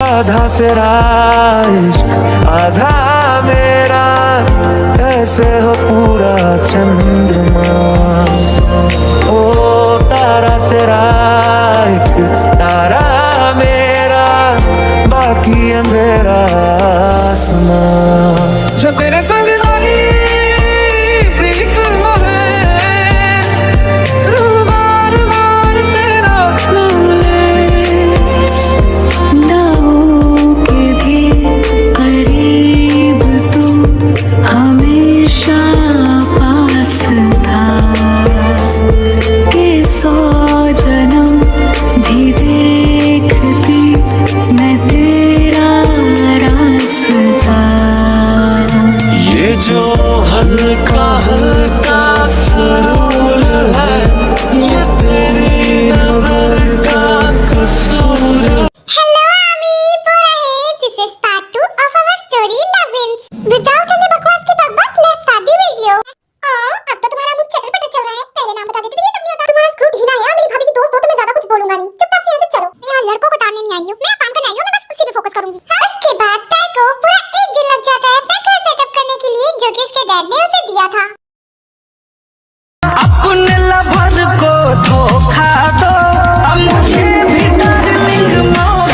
आधा तेरा इश्क आधा मेरा, ऐसे हो पूरा चंद्रमा। ओ तारा तेरा एक तारा मेरा, बाकी अंधेरा आसमां। जो तेरे संग लागी प्रीत मोहे, तू बार बार तेरा नाम ले। ना हो के भी करीब तू हमेशा पास था, के 100 जन्म भी देखती मैं तेरा रास्ता। ये जो हल्का हल्का सुरूर है, ये तेरी नजर का कसूर है। Hello, Ami. This is part 2 of our story, Lovins. Without any बकवास के बक let's start the video. अब तो तुम्हारा मुझ चटर पटर चल रहा है। पहले नाम बता देते तो ये सब नहीं होता। तुम्हारा स्क्रू ढीला है। मेरी भाभी की दोस्त हो तो मैं ज्यादा कुछ बोलूंगा नहीं। चुपचाप से यहाँ से चलो। मैं यहाँ लड़कों को ताड़ने नहीं आई हूँ। मैं काम करने आई हूँ। मैं बस उसी पे फोकस करूंगी। उसके बाद ताई को पूरा 1 दिन लग जाता है अपना घर सेटअप करने के लिए, जो कि उसके डैड ने उसे दिया था। अपने लवर को धोखा दो, अब मुझे भी डार्लिंग मोह।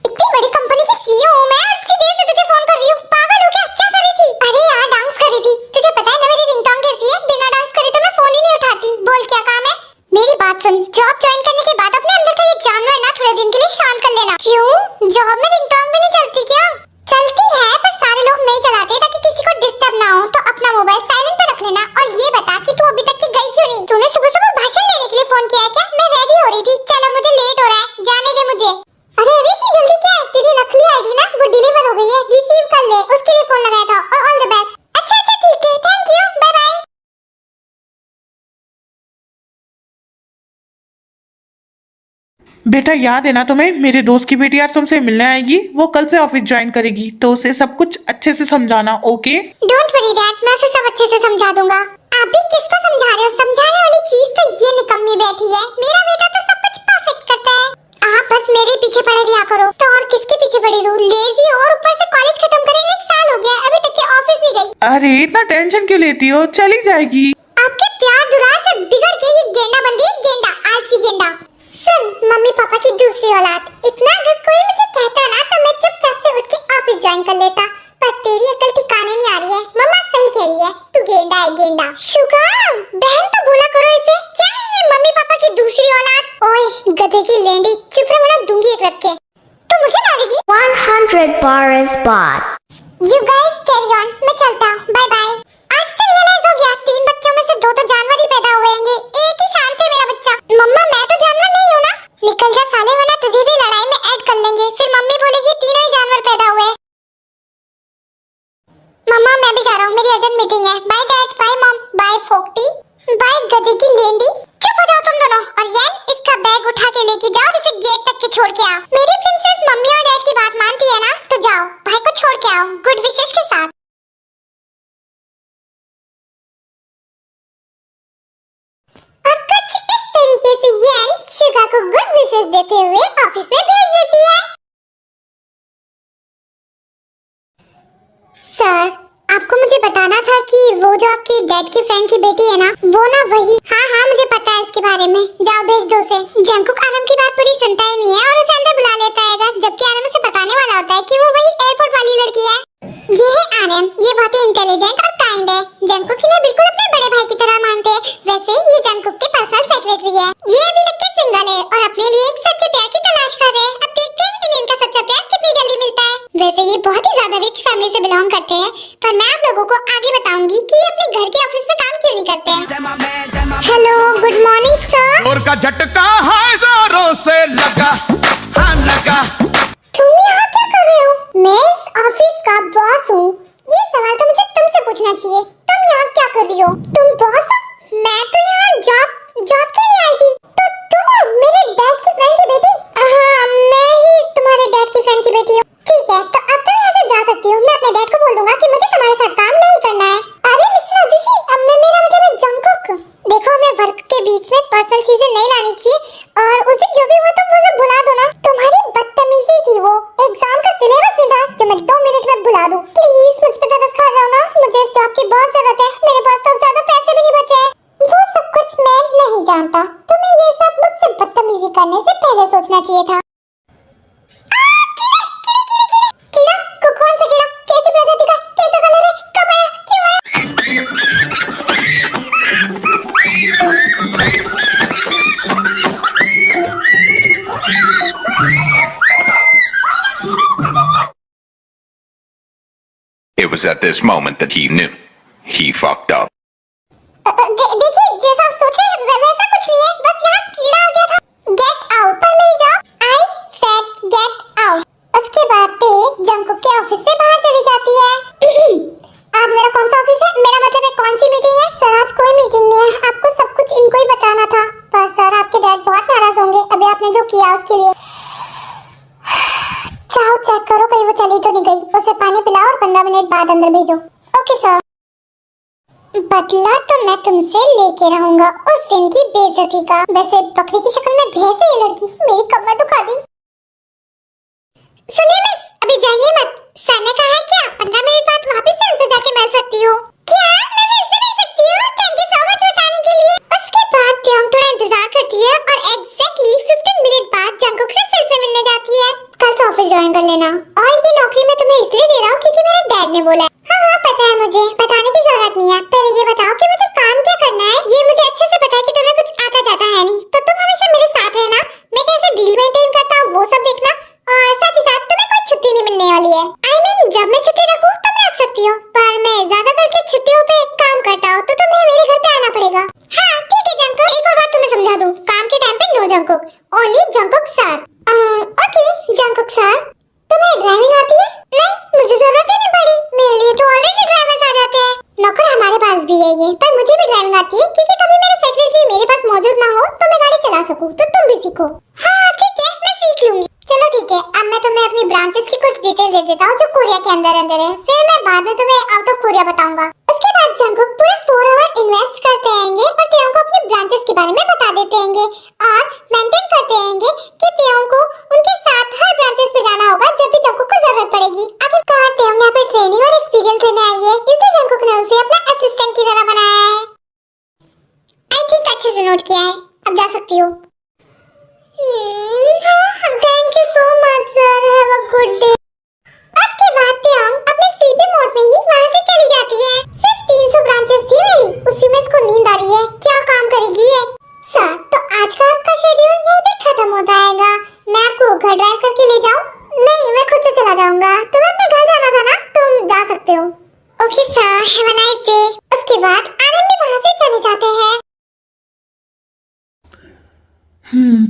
इतनी बड़ी कंपनी की सीईओ हूँ मैं, और इतनी देर से तुझे फोन कर रही हूँ। पागल हो क्या? क्या कर रही थी? अरे यार डांस कर रही थी। तुझे पता है ना मेरी रिंगटोन कैसी है? बिना डांस करे तो मैं फोन ही नहीं उठाती। बोल क्या काम है? मेरी बात सुन, जॉब ज्वाइन करने के बाद अपने अंदर का ये जानवर ना थोड़े दिन के लिए शांत कर लेना। क्यों? जॉब में रिंगटोन भी नहीं चलती क्या? चलती है पर सारे लोग नहीं चलाते ताकि किसी को डिस्टर्ब ना हो। तो अपना मोबाइल साइलेंट पे रख लेना। और ये बता कि तू अभी तक की गई क्यों नहीं? तूने सुबह सुबह भाषण देने के लिए फोन किया है क्या? मैं रेडी हो रही थी। चलो मुझे लेट हो रहा है, जाने दे मुझे। अरे अरे इतनी जल्दी क्या है? तेरी नकली आईडी ना वो डिलीवर हो गई है, रिसीव कर ले। उसके लिए फोन लगाया था। और ऑल द बेस्ट। अच्छा अच्छा ठीक है, थैंक यू, बाय बाय। बेटा याद है ना तुम्हें, मेरे दोस्त की बेटी आज तुमसे मिलने आएगी। वो कल से ऑफिस ज्वाइन करेगी, तो उसे सब कुछ अच्छे से समझाना, ओके? डोंट वरी डैड, मैं उसे सब अच्छे से समझा दूंगा। आप भी किसको समझा रहे हो? समझाने वाली चीज तो ये निकम्मी बैठी है। मेरा बेटा तो सब कुछ परफेक्ट करता है। आप बस मेरे पीछे पड़े रहा करो। तो और किसके पीछे पड़ी रहूं? लेजी और ऊपर से कॉलेज खत्म करे 1 साल हो गया, अभी तक के ऑफिस नहीं गई। अरे इतना टेंशन क्यों लेती हो? चली जाएगी। आपके प्यार दुलार से बिगड़ के ये गेंडा बन गई। गेंडा, आलसी गेंडा। सुन, मम्मी पापा की दूसरी औलाद। इतना अगर कोई मुझे कहता ना तो मैं चुपचाप से उठ के ऑफिस ज्वाइन कर लेता। पर तेरी अकल ठिकाने नहीं आ रही है। मम्मा सही कह रही है, तू गेंडा है गेंडा। शुगाम, बहन तो बोला करो इसे। क्या है ये मम्मी पापा की दूसरी औलाद? ओए गधे की लेंडी, चुप रह वरना दूंगी एक रख के। तू मुझे मारेगी? 100 bars bought. You guys carry on, मैं चलता हूँ, बाय बाय। आज तो रियलाइज हो गया 3 बच्चों में से 2 तो जानवर ही पैदा हुए होंगे। एक ही शांत है मेरा बच्चा। मम्मा मैं तो जानवर नहीं हूँ ना? निकल जा साले, वरना तुझे भी लड़ाई में ऐड कर लेंगे। फिर मम्मी बोलेगी तीनों ही जानवर पैदा हुए। मम्मा मैं भी जा रहा हूँ, मेरी अर्जेंट मीटिंग है। Bye dad, bye mom, bye फोकटी, बाय गधे की लेंडी। चुप हो जाओ तुम दोनों। और यार इसका बैग उठा के लेके जाओ, इसे गेट तक के छोड़ के आओ। मेरी प्रिंसेस मम्मी और डैड की बात मानती है ना? तो जाओ भाई को छोड़ के आओ गुड विशेस के साथ। और कुछ इस तरीके से येन शुगा को गुड विशेस देते हुए ऑफिस में भेज देती है। सर, आपको मुझे बताना था कि वो जो आपकी डैड की फ्रेंड की बेटी है ना, वो ना वही। हाँ हाँ मुझे पता है इसके बारे में। जाओ भेज दो उसे। जंकुक आरम की बात पूरी सुनता ही नहीं है और उसे अंदर बुला लेता है, जबकि आरम उसे बताने वाला होता है कि वो वही एयरपोर्ट वाली लड़की है। ये है आरम, ये बहुत ही इंटेलिजेंट और काइंड है। जंकुक इन्हें बिल्कुल अपने बड़े भाई की तरह मानते हैं। वैसे ये जंकुक के पर्सनल सेक्रेटरी है। ये अभी तक के सिंगल है और अपने लिए एक सच्चे प्यार की तलाश कर रहे हैं। अब देखते हैं कि इनका सच्चा प्यार कितनी जल्दी मिलता है। वैसे ये बहुत ही ज्यादा रिच फैमिली से बिलोंग करते हैं, पर मैं आप लोगों को आगे बताऊंगी कि ये अपने घर के ऑफिस में काम क्यों नहीं करते हैं। Hello, good morning sir. जोर का झटका हाय जोरों से लगा, हाँ लगा। तुम यहाँ क्या कर रहे हो? मैं इस ऑफिस का बॉस हूँ। ये सवाल तो मुझे तुमसे पूछना चाहिए। तुम यहाँ क्या कर रही हो? तुम बॉस हो? मैं तो यहाँ जॉब के लिए आई थी। तो तुम हो मेरे डैड की फ्रेंड की बेटी? हाँ, मैं ही तुम्हारे डैड की फ्रेंड की बेटी हूँ। ठीक है, तो अब तुम यहाँ से जा सकती हो। मैं अपने डैड को बोल दूंगा कि मुझे तुम्हारे साथ काम नहीं करना है। अरे मिस्टर अदुशी, अब मैं मेरे होता तुम्हें ये सब मुझसे बदतमीजी करने से पहले सोचना चाहिए था। कीड़ा? कौन सा कीड़ा? कैसी प्रजाति का? कैसा कलर है? कब आया? क्यों आया? It was at this moment that he knew. He fucked up. देखिए, जैसा आप सोच रहे हैं वैसा कुछ नहीं है, बस यहाँ कीड़ा आ गया था। गेट आउट पर मेरी job. I said get out. उसके बाद ते जंकुक के ऑफिस से बाहर चली जाती है। आज मेरा कौन सा ऑफिस है? मेरा मतलब है कौन सी मीटिंग है? सर आज कोई मीटिंग नहीं है, आपको सब कुछ इनको ही बताना था। पर सर आपके डैड बहुत नाराज होंगे अभी आपने जो किया उसके लिए। जाओ चेक करो कहीं वो चली तो नहीं गई, उसे पानी पिलाओ और 15 मिनट बाद अंदर भेजो। Okay sir. बदला तो मैं तुमसे लेके रहूंगा उस दिन की बेइज्जती का। वैसे बकरी की शक्ल में भैंस है ये लड़की, मेरी कमर दुखा दी। सुनिए मिस, अभी जाइए मत। सर ने कहा है क्या 15 मिनट बाद वापस से उनसे जाके मिल सकती हो? क्या मैं फिर से मिल सकती हूँ? थैंक यू सो मच बताने के लिए। उसके बाद त्योंग थोड़ा इंतजार करती है और एग्जैक्टली 15 मिनट बाद जंकुक से फिर से मिलने जाती है। कल से ऑफिस ज्वाइन कर लेना, और ये नौकरी मैं तुम्हें इसलिए दे रहा हूँ क्योंकि मेरे डैड ने बोला है। हाँ पता है मुझे, बताने की जरूरत नहीं है। पहले ये बताओ कि मुझे काम क्या करना है? ये मुझे अच्छे से पता है कि तुम्हें कुछ आता जाता है नहीं, तो तुम हमेशा मेरे साथ रहना। मैं कैसे डील मेंटेन करता हूँ वो सब देखना, और साथ ही साथ तुम्हें कोई छुट्टी नहीं मिलने वाली है। I mean, जब मैं छुट्टी रखूँ तुम रख सकती हो, पर मैं ज्यादा करके छुट्टियों पे काम करता हूँ तो तुम्हें मेरे घर पे आना पड़ेगा। हाँ ठीक है जंकुक, एक और बात तुम्हें समझा दूँ, काम के टाइम पे no Jungkook, only Jungkook sir. Okay Jungkook sir. तुम्हें ड्राइविंग आती है? नहीं, मुझे जरूरत ही नहीं पड़ी, मेरे लिए तो ऑलरेडी ड्राइवर्स आ जाते हैं। नौकर हमारे पास भी है ये, पर मुझे भी ड्राइविंग आती है क्योंकि कभी मेरे सेक्रेटरी मेरे पास मौजूद ना हो तो मैं गाड़ी चला सकूं, तो तुम भी सीखो। हाँ ठीक है, मैं सीख लूंगी। चलो ठीक है, अब मैं तुम्हें अपनी ब्रांचेस की कुछ डिटेल दे देता हूँ जो कोरिया के अंदर है, फिर मैं बाद में तुम्हें आउट ऑफ कोरिया बताऊंगा। उसके बाद जंकुक पूरे 4 आवर इन्वेस्ट करते रहेंगे और त्योंग को अपनी ब्रांचेस के बारे में बता देते हैं और मेंटेन करते रहेंगे कि त्योंग को उनके साथ हर ब्रांचेस पे जाना होगा जब भी जंकुक को जरूरत पड़ेगी। आखिरकार त्योंग यहाँ पे ट्रेनिंग और एक्सपीरियंस लेने आई है, इसलिए जंकुक ने उसे अपना असिस्टेंट की तरह बनाया है। आई थिंक अच्छे से नोट किया है, अब जा सकती हो। Thank you so much sir, have a good day. उसके बाद त्योंग अपने स्लीपी मोड में ही वहाँ से चली जाती है। सिर्फ 300 ब्रांचेस थी मेरी, उसी में इसको नींद आ रही है, क्या काम करेगी ये? सर तो आज का आपका शेड्यूल यहीं पे खत्म हो जाएगा, मैं आपको घर ड्राइव करके ले जाऊँ? नहीं, मैं खुद से चला जाऊंगा, तुम्हें अपने घर जाना था ना, तुम जा सकते हो। Okay sir, have a nice day. उसके बाद आनंद भी वहाँ से चले जाते हैं।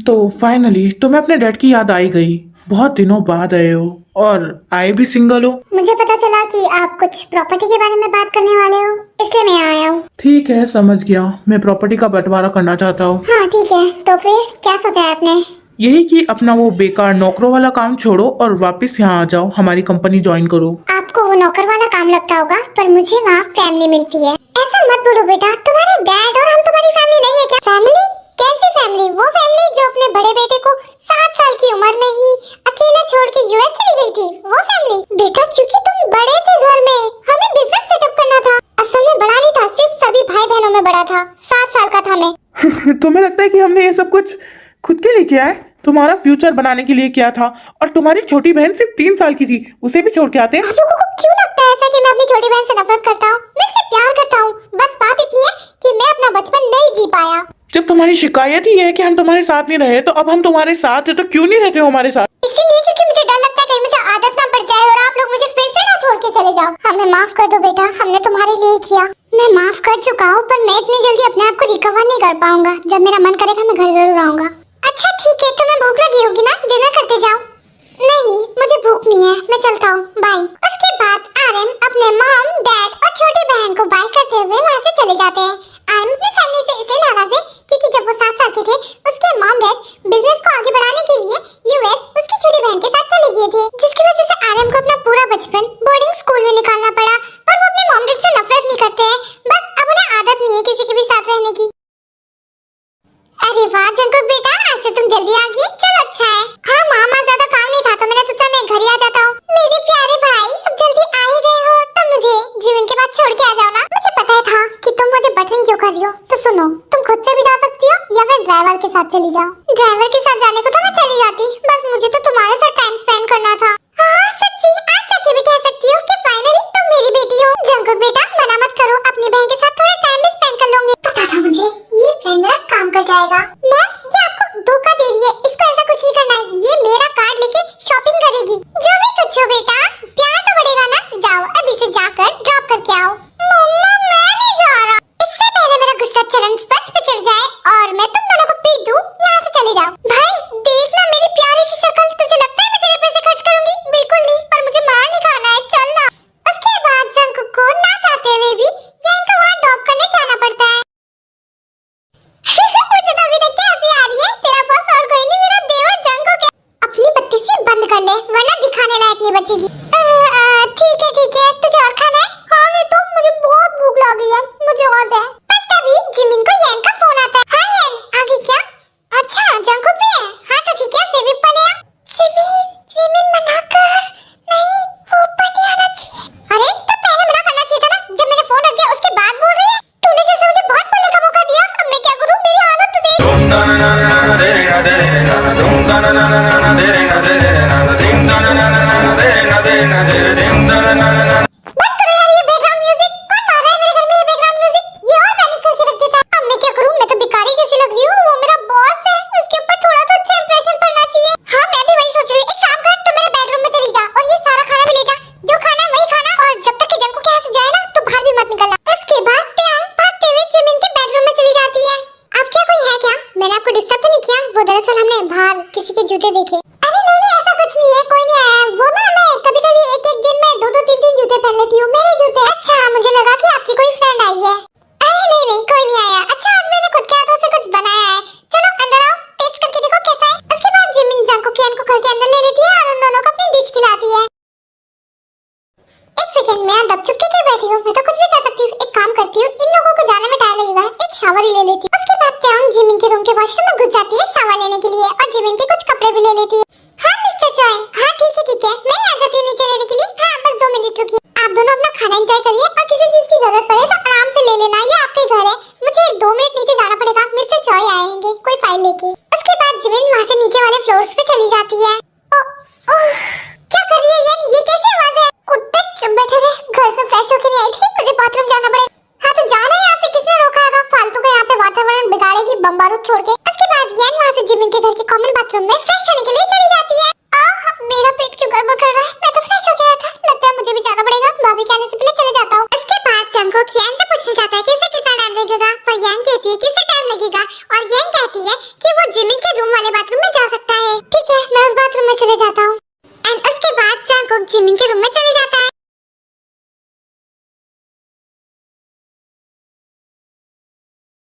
तो फाइनली तुम्हें अपने डैड की याद आई गई। बहुत दिनों बाद आए हो और आए भी सिंगल हो। मुझे पता चला कि आप कुछ प्रॉपर्टी के बारे में बात करने वाले हो, इसलिए मैं आया हूँ। ठीक है, समझ गया। मैं प्रॉपर्टी का बंटवारा करना चाहता हूँ। हाँ ठीक है, तो फिर क्या सोचा है आपने? यही कि अपना वो बेकार नौकरों वाला काम छोड़ो और वापस यहाँ आ जाओ, हमारी कंपनी ज्वाइन करो। आपको वो नौकर वाला काम लगता होगा, पर मुझे वहाँ फैमिली मिलती है। ऐसा मत बोलो बेटा, तुम्हारे डैड और हम तुम्हारी फैमिली नहीं है क्या? फैमिली? कैसी फैमिली? वो फैमिली जो अपने बड़े बेटे को 7 साल की उम्र में ही अकेला छोड़ के यूएस चली गई थी, वो फैमिली। बेटा क्योंकि तुम बड़े थे घर में, हमें बिजनेस सेटअप करना था। असल में बड़ा नहीं था, सिर्फ सभी भाई बहनों में बड़ा था। 7 साल का था मैं। तुम्हें लगता है कि हमने ये सब कुछ खुद के लिए किया है? तुम्हारा फ्यूचर बनाने के लिए किया था। और तुम्हारी छोटी बहन सिर्फ 3 साल की थी, उसे भी छोड़ के आते। आप लोगों को क्यों लगता है ऐसा कि मैं अपनी छोटी बहन से नफरत करता हूँ? मैं उससे प्यार करता हूँ, बस बात इतनी है कि मैं अपना बचपन नहीं जी पाया। जब तुम्हारी शिकायत ही है कि हम तुम्हारे साथ नहीं रहे, तो अब हम तुम्हारे साथ है, तो क्यों नहीं रहते हो हमारे साथ? इसीलिए क्योंकि मुझे डर लगता है कहीं मुझे आदत ना पड़ जाए और आप लोग मुझे फिर से ना छोड़ के चले जाओ। हमें माफ कर दो बेटा, हमने तुम्हारे लिए किया। मैं माफ कर चुका हूँ, पर मैं इतनी जल्दी अपने आप को रिकवर नहीं कर पाऊंगा। जब मेरा मन करेगा मैं घर जरूर आऊंगा। अच्छा ठीक है, तुम्हें भूख लगी होगी ना, डिनर करते जाओ। नहीं, मुझे भूख नहीं है, मैं चलता हूँ, बाय। उसके बाद आर्यन अपने मॉम, डैड और छोटी बहन को बाय करते हुए वहाँ से चले जाते हैं। आर्यन अपनी फैमिली से इसलिए नाराज है क्योंकि जब वो 7 साल के थे, उसके मॉम डैड बिजनेस को आगे बढ़ाने के लिए यूएस उसकी छोटी बहन के साथ चले गए थे, जिसकी वजह से आर्यन को अपना पूरा बचपन बोर्डिंग स्कूल में निकालना पड़ा। और वो अपने मॉम डैड से नफरत नहीं करते हैं, बस अब उन्हें आदत नहीं है किसी के भी साथ रहने की। अरे वाह जंकुक बेटा, आज तो तुम जल्दी आ गए, चलो अच्छा है। हाँ मामा, ज्यादा काम नहीं था तो मैंने सोचा मैं घर ही आ जाता हूँ। मेरे प्यारे भाई, अब जल्दी आ ही गए हो तो मुझे जीवन के बाद छोड़ के आ जाओ ना। मुझे पता था कि तुम मुझे बटरिंग क्यों कर रही हो, तो सुनो, तुम खुद से भी जा सकती हो या फिर ड्राइवर के साथ चली जाओ। ड्राइवर के साथ जाने को तो मैं चली जाती, बस मुझे तो तुम्हारे साथ टाइम स्पेंड करना था। हाँ सच्ची, आज जाके भी कह सकती हूँ कि फाइनली तुम मेरी बेटी हो। जंकुक बेटा मना मत करो, अपनी बहन के साथ थोड़ा टाइम भी स्पेंड कर लूंगी। पता था मुझे ये प्लान मेरा काम कर जाएगा। मैम ये आपको धोखा दे रही है, इसको ऐसा कुछ नहीं करना है। ये मेरा कार्ड लेके शॉपिंग करेगी। जो भी कुछ हो बेटा, प्यार तो बढ़ेगा ना। जाओ अभी से जाकर ड्रॉप करके आओ। मम्मा मैं नहीं जा रहा। इससे पहले मेरा गुस्सा चरण स्पर्श पे चढ़ जाए और मैं तुम दोनों को पीट दूं, यहाँ से चले जाओ। भाई देखना मेरी प्यारी सी शक्ल, तुझे लगता है मैं तेरे पैसे खर्च करूंगी? बिल्कुल नहीं, पर मुझे मार नहीं खाना है, चल ना। उसके बाद जंकुक को ना चाहते हुए भी यैन को वहाँ ड्रॉप करने जाना पड़ता है। मुझे तो अभी तक हंसी आ रही है। तेरा बॉस और कोई नहीं, मेरा देवर जंकुक है। अपनी बत्ती से बंद कर ले वरना दिखाने लायक नहीं बचेगी। ठीक है, तुझे और खाना है? हाँ नहीं तो मुझे बहुत भूख लगी है, मुझे और दे। पर तभी जिमिन को यैन का फोन आता है। हाँ यैन, आगे क्या? अच्छा जंकुक भी है? हाँ तो ठीक है, सेब ऊपर ले आ। जिमिन मना कर। नहीं वो ऊपर नहीं आना चाहिए। अरे तो पहले मना करना चाहिए था ना, जब मैंने फोन रख दिया उसके बाद बोल रही है। तूने जैसे मुझे बहुत बोलने का मौका दिया, अब मैं क्या करूं? मेरी हालत तो देख। बंद करो यार ये बैकग्राउंड म्यूजिक। कौन आ रहा है मेरे घर में ये बैकग्राउंड म्यूजिक? ये और मैनेज करके रख देता। अब मैं क्या करूं? मैं तो भिखारी जैसी लग रही हूं। वो मेरा बॉस है, उसके ऊपर थोड़ा तो अच्छा इंप्रेशन पड़ना चाहिए। हाँ मैं भी वही सोच रही हूँ। एक काम कर, तू मेरे बेडरूम में चली जा और ये सारा खाना भी ले जा। जो खाना है वही खाना, और जब तक कि जंकुक यहाँ से जाए ना तो बाहर भी मत निकलना। उसके बाद ट्यांग भागते हुए जिमिन के बेडरूम में चली जाती है। अब क्या कोई है क्या? मैंने आपको डिस्टर्ब तो नहीं किया? वो दरअसल हमने बाहर किसी के जूते देखे। अरे नहीं ऐसा कुछ नहीं है, कोई नहीं आया। वो ना मैं कभी-कभी एक दिन में 2-2 3-3 जूते पहन लेती हूँ, मेरे जूते। अच्छा मुझे लगा कि आपकी कोई फ्रेंड आई है। अरे नहीं कोई नहीं आया। अच्छा आज मैंने खुद के हाथों से कुछ बनाया है। चलो अंदर आओ, टेस्ट करके देखो कैसा है। उसके बाद जिमिन जंकुक यैन को घर के अंदर ले लेती है और उन दोनों को अपनी डिश खिलाती है। एक सेकंड, मैं दब चुप के क्यों बैठी हूँ? मैं तो कुछ भी कर सकती हूँ। एक काम करती हूँ, इन लोगों को जाने में टाइम लगेगा, एक शावर ही ले लेती हूँ। उसके बाद ट्यांग जिमिन के रूम के वॉशरूम में घुस जाती है शावर लेने के लिए और जिमिन के कुछ कपड़े भी ले लेती है। हाँ मिस्टर चॉय, हाँ ठीक है, मैं आ जाती हूँ नीचे लेने के लिए। हाँ बस 2 मिनट रुकिए। आप दोनों अपना खाना एंजॉय करिए और किसी चीज की जरूरत पड़े तो आराम से ले लेना, ये आपका ही घर है। मुझे 2 मिनट नीचे जाना पड़ेगा, मिस्टर चॉय आएंगे कोई फाइल लेके। उसके बाद जिमिन वहाँ से नीचे वाले फ्लोर्स पे चली जाती है। क्या कर रही है ये? कैसी आवाज है? कुत्ते चुप बैठे रहे, घर से फ्रेश होकर नहीं आई थी, मुझे बाथरूम जाना पड़ेगा। हाँ तो जाना यहाँ से, किसने रोका होगा? फालतू का यहाँ पे वातावरण बिगाड़ेगी बम बारूद छोड़ के। उसके बाद यैन वहाँ से जिमिन के घर के कॉमन बाथरूम में फ्रेश होने के